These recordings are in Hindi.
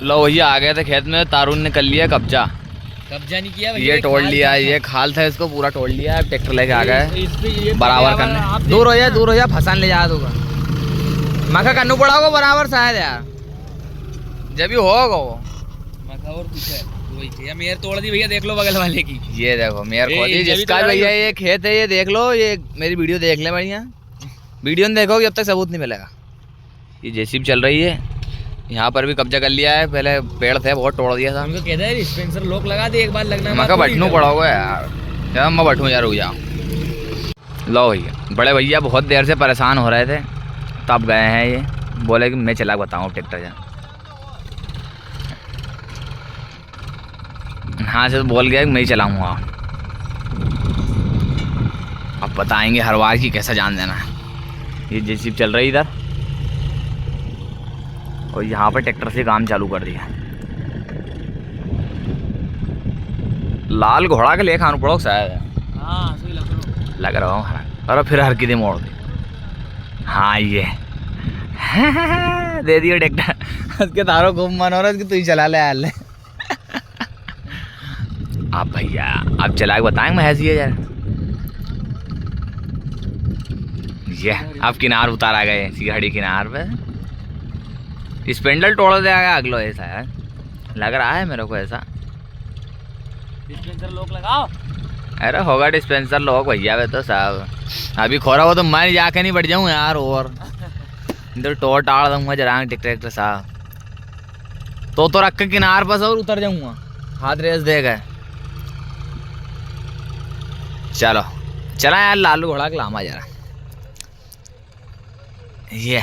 लो भैया आ गए थे खेत में, तारुन ने कर लिया कब्जा। कब्जा नहीं किया भैया, ये तोड़ लिया, ये खाल था इसको पूरा तोड़ लिया। ट्रैक्टर लेके आ गए बराबर करने। दूर हो जा फसान ले जा दूंगा। मखा करना पड़ा होगा बराबर शायद यार, जब भी होगा वो मखा। और कुछ है वही भैया, मेयर तोड़ दी भैया, देख लो बगल वाले की। ये देखो मेयर खो दी जिसका भैया ये खेत है, ये देख लो। ये मेरी वीडियो देख ले भैया, वीडियो नहीं देखोगे जब तक सबूत नहीं मिलेगा। ये जेसीबी चल रही है, यहाँ पर भी कब्जा कर लिया है। पहले पेड़ थे बहुत तोड़ दिया था। उनको कहता है डिस्पेंसर लोक लगा दे, एक बार लगना। मैं बैठनू पड़ा हुआ यार, जब मैं बैठूँ यार, रुक जाओ। लो भैया, बड़े भैया बहुत देर से परेशान हो रहे थे, तब गए हैं। ये बोले कि मैं चला बताऊँ ट्रैक्टर जा। हाँ से तो बोल गया कि मैं ही चलाऊँगा। अब बताएंगे हर बार की कैसा जान देना है। ये जेसीबी चल रही इधर, और यहाँ पर ट्रैक्टर से काम चालू कर दिया। लाल घोड़ा के लिए खाना पड़ो शायद। हाँ सही लग रहा हूँ। अरे फिर हर की मोड़ दी। हाँ ये दे दियो ट्रैक्टर। उसके तारों खूब मन हो रहा है कि तू ही चला ले यार। अब भैया अब चला के बताएंगे मैं ऐसी है यार। ये अब किनार उतारा गए सीढ़ी किनार पे। स्पेंडल तोड़ देगा अगलो ऐसा है, लग रहा है मेरे को ऐसा। डिस्पेंसर लोक लगाओ। अरे होगा डिस्पेंसर लोग भैया वे तो साहब। अभी खोरा हो तो मैं जाके नहीं बढ़ जाऊँ यार, और इधर टोर टाड़ दूंगा जरा ट्रैक्टर साहब। तो रख के किनार पर और उतर जाऊंगा, हाथ रेस देगा। चलो चला यार, लालू घोड़ा के लामा जरा। ये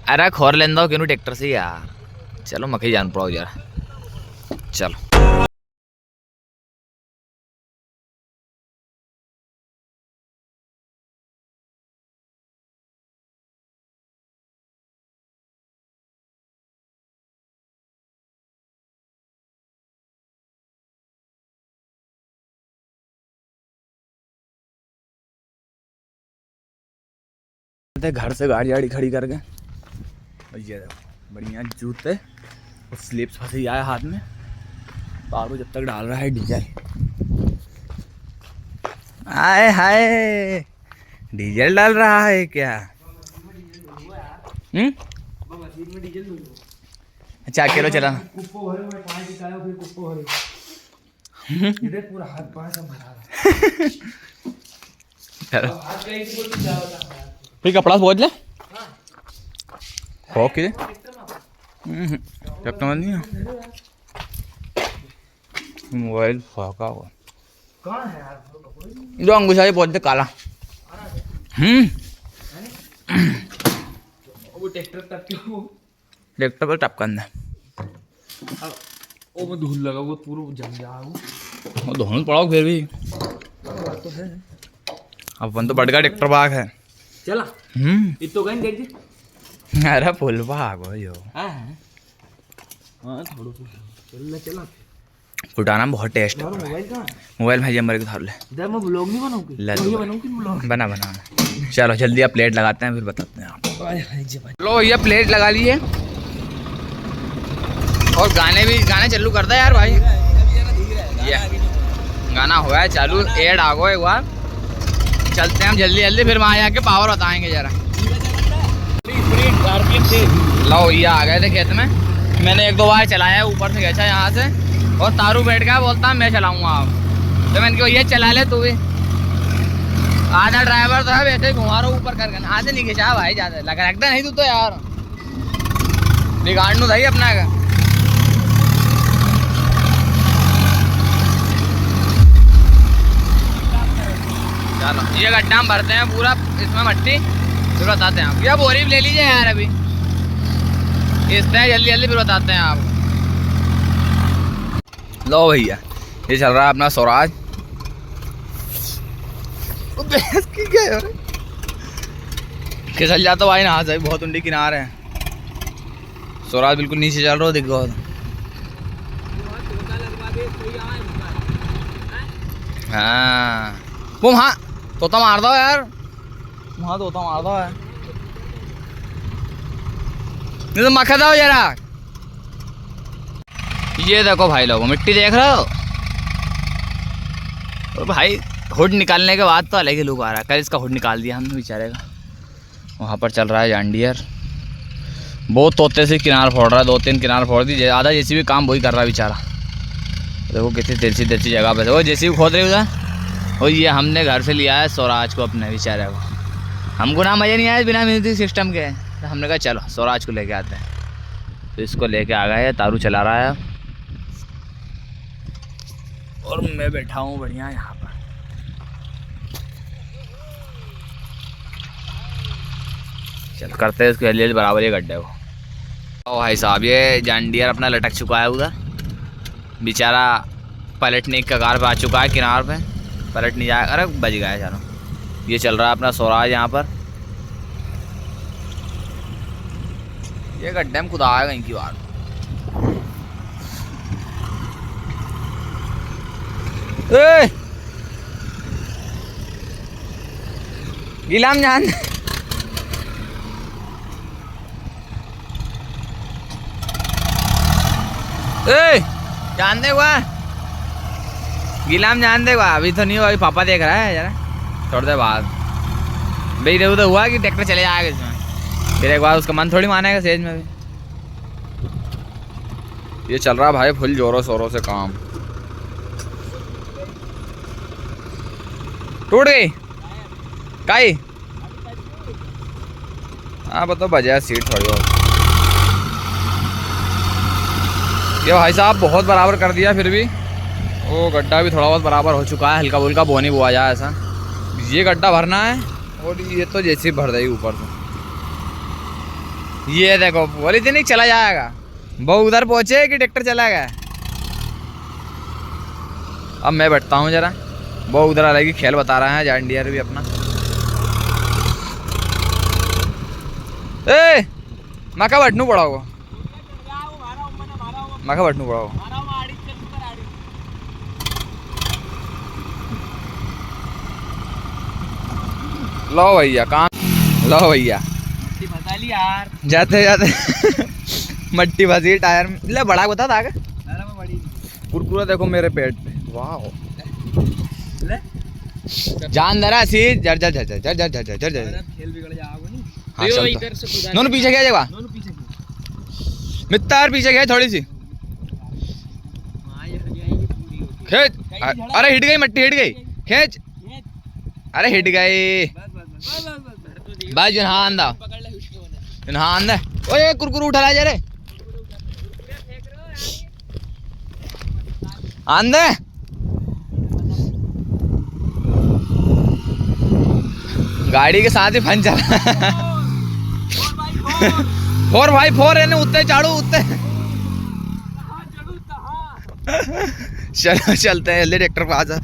अरे खोर लेन दो क्यों ट्रैक्टर से यार। चलो मकई जान पड़ो जरा, चलो। घर से गाड़ी वाड़ी खड़ी करके, ये देखो बढ़िया जूते और स्लिप्स फंसी आया हाथ में। पारू जब तक डाल रहा है डीजल। आए हाय डीजल डाल रहा है क्या? अच्छा अकेले चला। पूरा हाथ पांव सब भरा। फिर कपड़ा पहुँच ले हो के नहीं है। मोबाइल फाका हुआ जो अंगूठा पहुँच दे काला। वो ट्रैक्टर पर टप करना। ओ मैं धूल लगा वो पूरा जम गया वो धोने पड़ाओ फिर भी। अपन तो बढ़ गया ट्रैक्टर भाग है चला। इतो कहीं देख दे। अरे फुल भाग हो यो। हां थोड़ा चला फुटाना बहुत टेस्ट है। मोबाइल भाई हमारे को धर ले। इधर मैं ब्लॉग नहीं बनाऊंगी, ये बनाऊंगी ब्लॉग। बना चलो जल्दी आप प्लेट लगाते हैं फिर बताते हैं आपको। लो ये प्लेट लगा लिए और गाने चालू करता है यार भाई। ये गाना हुआ है चालू, एड आ गो एक बार। चलते हैं हम जल्दी फिर वहाँ जाके पावर बताएंगे जरा। लो ये आ गए थे खेत में, मैंने 1-2 बार चलाया ऊपर से खींचा यहाँ से, और तारू बैठ गया बोलता मैं चलाऊंगा आप। तो मैंने कहा ये चला ले तू भी। आधा ड्राइवर तो है वैसे ही घुमा रहा ऊपर करके, आज नहीं खींचा भाई ज्यादा लगा रखता नहीं तू तो यार। बिगाड़नू था ही अपना का। चलो ये गड्ढा हम भरते हैं पूरा इसमें मट्टी, फिर बताते हैं आप। या बोरी भी ले लीजिए यार अभी इसमें जल्दी फिर बताते हैं आप। लो भैया ये चल रहा है अपना स्वराज। चल जाता भाई ना से बहुत उंडी किनारे है। स्वराज बिल्कुल नीचे चल रहा हो देखो। हाँ वो वहाँ तोता मार दो यार, वहाँ तोता मार दो है। नहीं तो मखा दो जरा। ये देखो भाई लोगों, मिट्टी देख रहे हो? और भाई हुड निकालने के बाद तो अलग ही लुक आ रहा है। कल इसका हुड निकाल दिया हमने बेचारे का। वहाँ पर चल रहा है जॉन्डियर, बहुत तोते से किनार फोड़ रहा है, 2-3 किनार फोड़ दी। आधा जैसी भी काम वही कर रहा है बेचारा। देखो कितनी तिरछी तिरछी जगह पे वो जैसी भी खोद रही उधर। और ये हमने घर से लिया है स्वराज को अपने बेचारे को। हमको ना मज़ा नहीं आया बिना म्यूजिक सिस्टम के, तो हमने कहा चलो स्वराज को लेके आते हैं। तो इसको लेके आ गए, तारू चला रहा है और मैं बैठा हूँ बढ़िया यहाँ पर। चल करते हैं इसको जल्दी बराबर ये गड्ढे को। ओ भाई साहब, ये जॉन्डियर अपना लटक चुका है उधर बेचारा, पलटने की कगार पे आ चुका है किनार पे, पलट नहीं जाएगा। अरे बच गया है चलो। ये चल रहा है अपना स्वराज यहाँ पर। ये गड्ढे में खुदा आएगा इनकी बात। गिलाम जान जान दे हुआ गिलाम, जान दे हुआ। अभी तो नहीं हुआ, अभी पापा देख रहा है जरा थोड़ी देर बाद। भाई इधर उधर हुआ कि ट्रैक्टर चले जाएगा इसमें, फिर एक बार उसका मन थोड़ी मानेगा सेज में भी। ये चल रहा भाई फुल जोरों शोरों से काम। टूट गई काई? हाँ बताओ, बजाय सीट थोड़ी बहुत। ये भाई साहब बहुत बराबर कर दिया, फिर भी वो गड्ढा भी थोड़ा बहुत बराबर हो चुका है। हल्का फुल्का बोनी बुआ जाए ऐसा। ये गड्ढा भरना है और ये तो जैसे भर देगी ऊपर से। ये देखो बोली थी नहीं चला जाएगा। बहु उधर पहुंचे कि ट्रैक्टर चला गया। अब मैं बैठता हूँ जरा, बहु उधर अलग ही खेल बता रहा है जॉन्डियर भी अपना। ए माका बैठनू पड़ा होगा, माका बैठनू पड़ा होगा। लो भैया काम, लो भैया यार जाते जाते मट्टी फंसी टायर में। ले बड़ा बता था कुरकुरा देखो मेरे पेट पे। वाह जान दरा सी जर जर जर जर जर जर जर जर जर खेल बिगड़ जाएगा नहीं। हाँ, तो इधर से कूदा। दोनों पीछे गया जगह, दोनों पीछे मित्तार पीछे गया थोड़ी सी। हां ये हट जाएगी पूरी होती। खेच, अरे हिट गई मट्टी, हिट गई। खेच, अरे हिट गई। बस भाई जन हाँ आंदा, पकड़ ले उसको ना। जन हाँ आंदा। ओए कुरकुर उठा ला जा रे आंदे। गाड़ी के साथ ही पंचर। 4x4 है उत्ते चाड़ू उत्ते। चलो चलते हैं जल्दी, ट्रैक्टर पास है।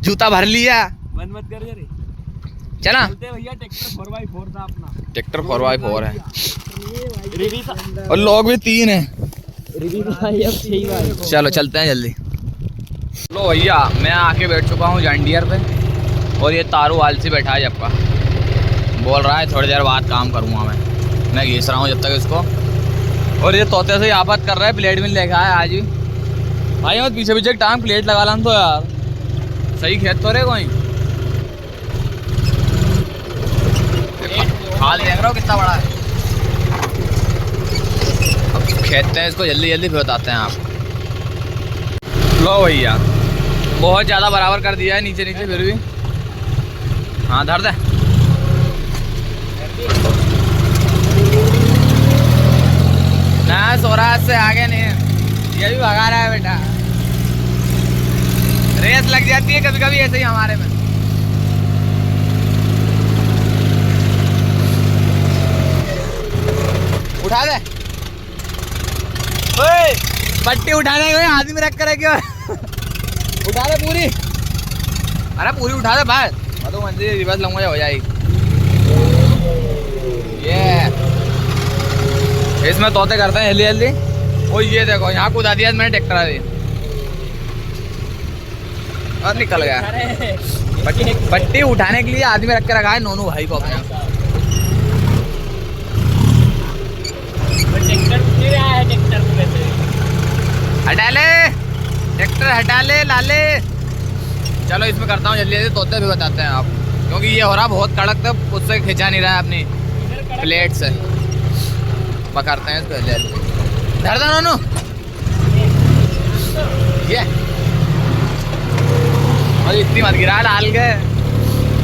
जूता भर लिया, बंद मत कर रे। चला चलते भैया, ट्रैक्टर 4x4 था अपना। ट्रैक्टर 4x4 है रिवी था और लोग भी 3 हैं। रिवी का भाई अब 6 बार। चलो चलते हैं जल्दी। लो भैया मैं आके बैठ चुका हूँ जॉन्डियर पे और ये तारू आलसी बैठा है जब का। बोल रहा है थोड़ी देर बाद काम करूँगा मैं घीस रहा हूँ जब तक इसको। और ये तोते से आफत कर रहा है, प्लेट मिल लेके आया आज भी। भाई मैं पीछे पीछे टांग प्लेट लगा ला तो यार सही खेत तो रे कोई। हाल देख रहा हो कितना बड़ा है। अब खेतते हैं इसको जल्दी जल्दी, फिर बताते हैं आप। लो भैया बहुत ज़्यादा बराबर कर दिया है नीचे नीचे, फिर भी हाँ धर दे। ना स्वराज से आगे नहीं, ये भी भगा रहा है बेटा। रेस लग जाती है कभी कभी ऐसे ही हमारे में। उठा दे ओए, पट्टी उठाने को हाथ में रख कर क्यों। उठा दे पूरी, अरे पूरी उठा दे बाहर। मैं तो मंदिर रिवर्स लूंगा हो जाएगी। ये इसमें तोते करते हैं जल्दी जल्दी। और ये देखो यहाँ कूदा दिया मैंने ट्रैक्टर अभी और निकल गया। पट्टी उठाने के लिए आदमी रख के रखा है नोनू भाई को अपने। रहा है ट्रैक्टर को वैसे। हटा ले ट्रैक्टर, हटा ले लाले। चलो इसमें करता हूँ जल्दी जल्दी, तोते भी बताते हैं आप, क्योंकि ये हो रहा बहुत कड़क, तब उससे खिंचा नहीं रहा है अपनी प्लेट से। पकड़ते हैं इसको जल्दी। धर दो नोनू ये, और इतनी मत गिरा, डाल के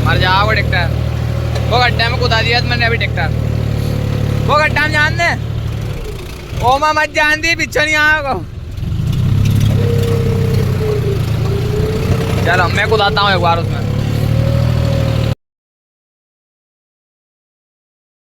मर जाओगे ट्रैक्टर। वो गड्ढे में कुदा दिया मैंने अभी ट्रैक्टर, वो गड्ढा में जान दे, ओमा मत जान दी, पीछे नहीं आओ। चलो मैं कुदाता हूँ एक बार उसमें।